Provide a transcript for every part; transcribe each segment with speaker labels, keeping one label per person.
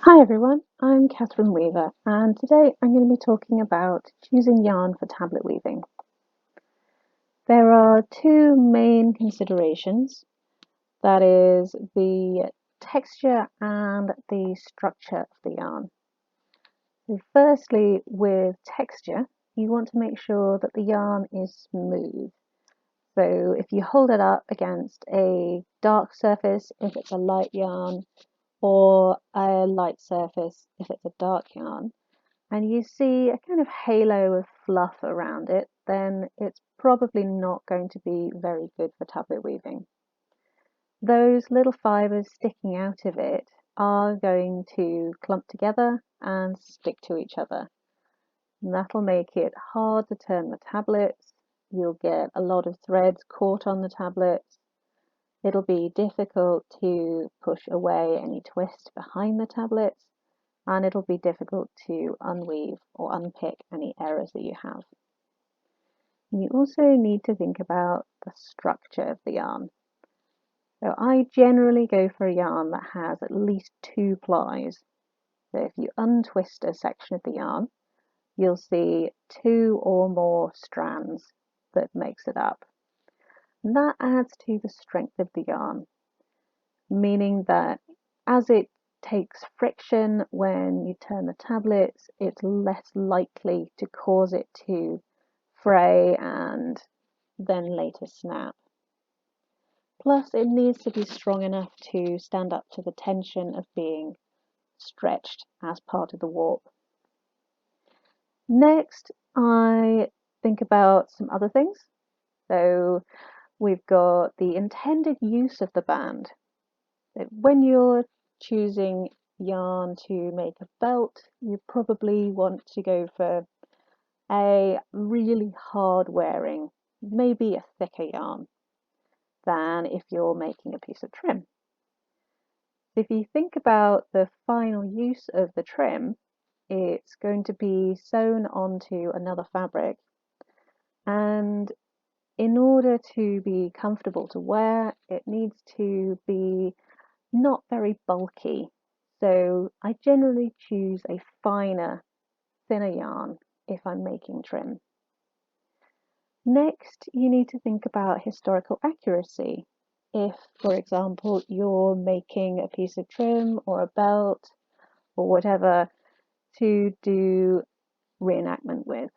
Speaker 1: Hi everyone, I'm Catherine Weaver, and today I'm going to be talking about choosing yarn for tablet weaving. There are two main considerations, that is the texture and the structure of the yarn. So firstly, with texture, you want to make sure that the yarn is smooth. So if you hold it up against a dark surface, if it's a light yarn, or a light surface, if it's a dark yarn, and you see a kind of halo of fluff around it, then it's probably not going to be very good for tablet weaving. Those little fibres sticking out of it are going to clump together and stick to each other. And that'll make it hard to turn the tablets. You'll get a lot of threads caught on the tablets. It'll be difficult to push away any twist behind the tablets, and it'll be difficult to unweave or unpick any errors that you have. You also need to think about the structure of the yarn. So I generally go for a yarn that has at least 2 plies. So if you untwist a section of the yarn, you'll see 2 or more strands that makes it up. And that adds to the strength of the yarn, meaning that as it takes friction when you turn the tablets, it's less likely to cause it to fray and then later snap. Plus, it needs to be strong enough to stand up to the tension of being stretched as part of the warp. Next, I think about some other things. So we've got the intended use of the band. So when you're choosing yarn to make a belt, you probably want to go for a really hard wearing, maybe a thicker yarn than if you're making a piece of trim. If you think about the final use of the trim, it's going to be sewn onto another fabric, and in order to be comfortable to wear, it needs to be not very bulky. So I generally choose a finer, thinner yarn if I'm making trim. Next, you need to think about historical accuracy. If, for example, you're making a piece of trim or a belt or whatever to do reenactment with.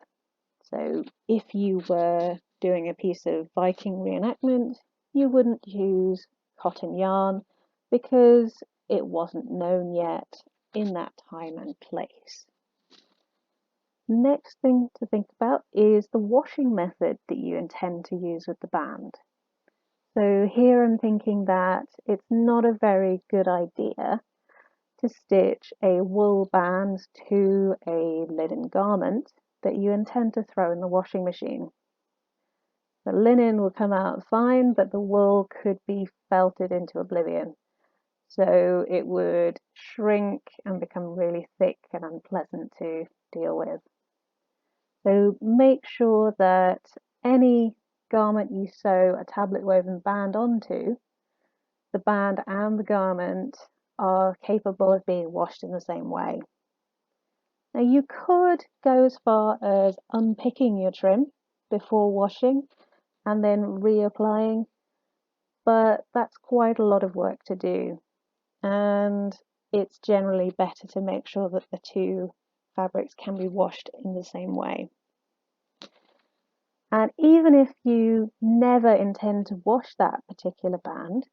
Speaker 1: So if you were doing a piece of Viking reenactment, you wouldn't use cotton yarn because it wasn't known yet in that time and place. Next thing to think about is the washing method that you intend to use with the band. So here I'm thinking that it's not a very good idea to stitch a wool band to a linen garment that you intend to throw in the washing machine. The linen will come out fine, but the wool could be felted into oblivion. So it would shrink and become really thick and unpleasant to deal with. So make sure that any garment you sew a tablet woven band onto, the band and the garment are capable of being washed in the same way. Now you could go as far as unpicking your trim before washing and then reapplying, but that's quite a lot of work to do, and it's generally better to make sure that the two fabrics can be washed in the same way. And even if you never intend to wash that particular band,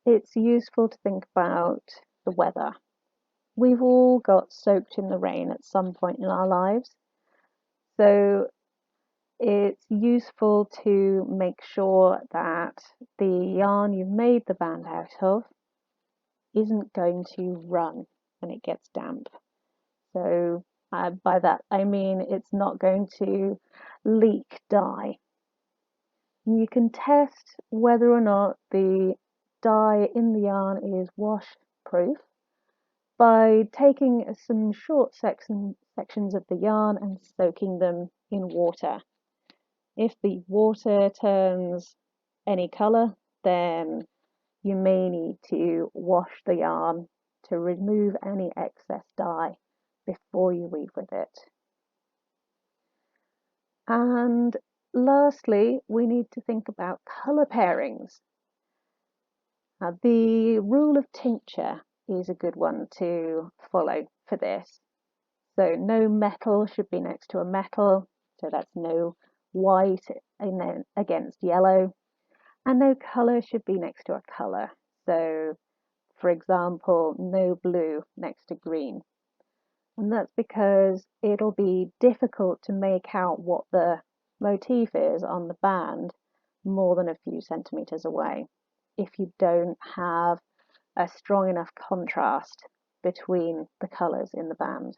Speaker 1: it's useful to think about the weather. We've all got soaked in the rain at some point in our lives, so it's useful to make sure that the yarn you've made the band out of isn't going to run when it gets damp. So by that I mean it's not going to leak dye. You can test whether or not the dye in the yarn is wash proof by taking some short sections of the yarn and soaking them in water. If the water turns any colour, then you may need to wash the yarn to remove any excess dye before you weave with it. And lastly, we need to think about colour pairings. Now, the rule of tincture is a good one to follow for this. So no metal should be next to a metal, so that's no white against yellow, and no colour should be next to a colour. So for example, no blue next to green. And that's because it'll be difficult to make out what the motif is on the band more than a few centimetres away if you don't have a strong enough contrast between the colours in the band.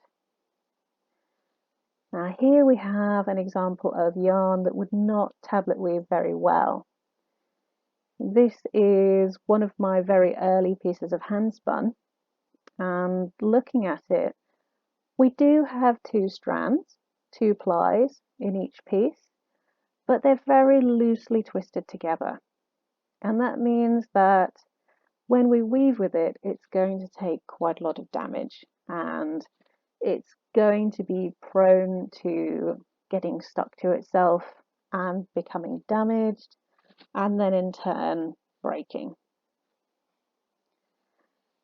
Speaker 1: Now here we have an example of yarn that would not tablet weave very well. This is one of my very early pieces of handspun, and looking at it, we do have 2 strands, 2 plies in each piece, but they're very loosely twisted together. And that means that when we weave with it, it's going to take quite a lot of damage, and it's going to be prone to getting stuck to itself and becoming damaged, and then in turn breaking.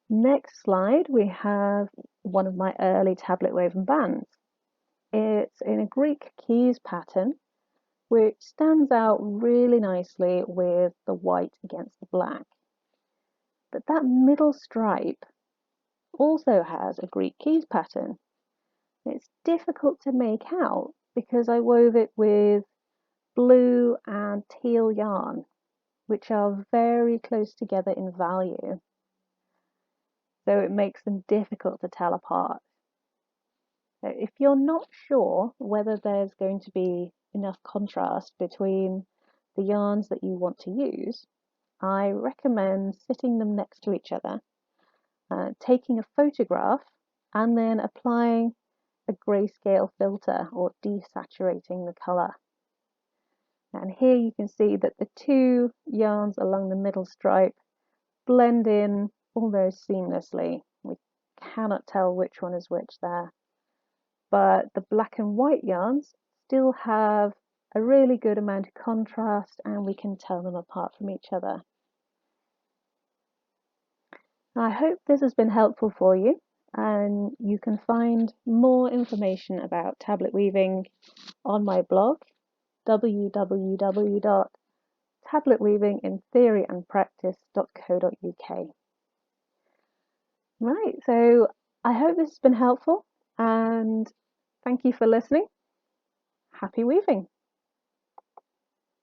Speaker 1: Next slide, we have one of my early tablet woven bands. It's in a Greek keys pattern, which stands out really nicely with the white against the black. But that middle stripe also has a Greek keys pattern. It's difficult to make out because I wove it with blue and teal yarn, which are very close together in value. So it makes them difficult to tell apart. So if you're not sure whether there's going to be enough contrast between the yarns that you want to use, I recommend sitting them next to each other, taking a photograph, and then applying a grayscale filter or desaturating the colour. And here you can see that the 2 yarns along the middle stripe blend in almost seamlessly. We cannot tell which one is which there. But the black and white yarns still have a really good amount of contrast, and we can tell them apart from each other. I hope this has been helpful for you, and you can find more information about tablet weaving on my blog, www.tabletweavingintheoryandpractice.co.uk. Right, so I hope this has been helpful, and thank you for listening. Happy weaving!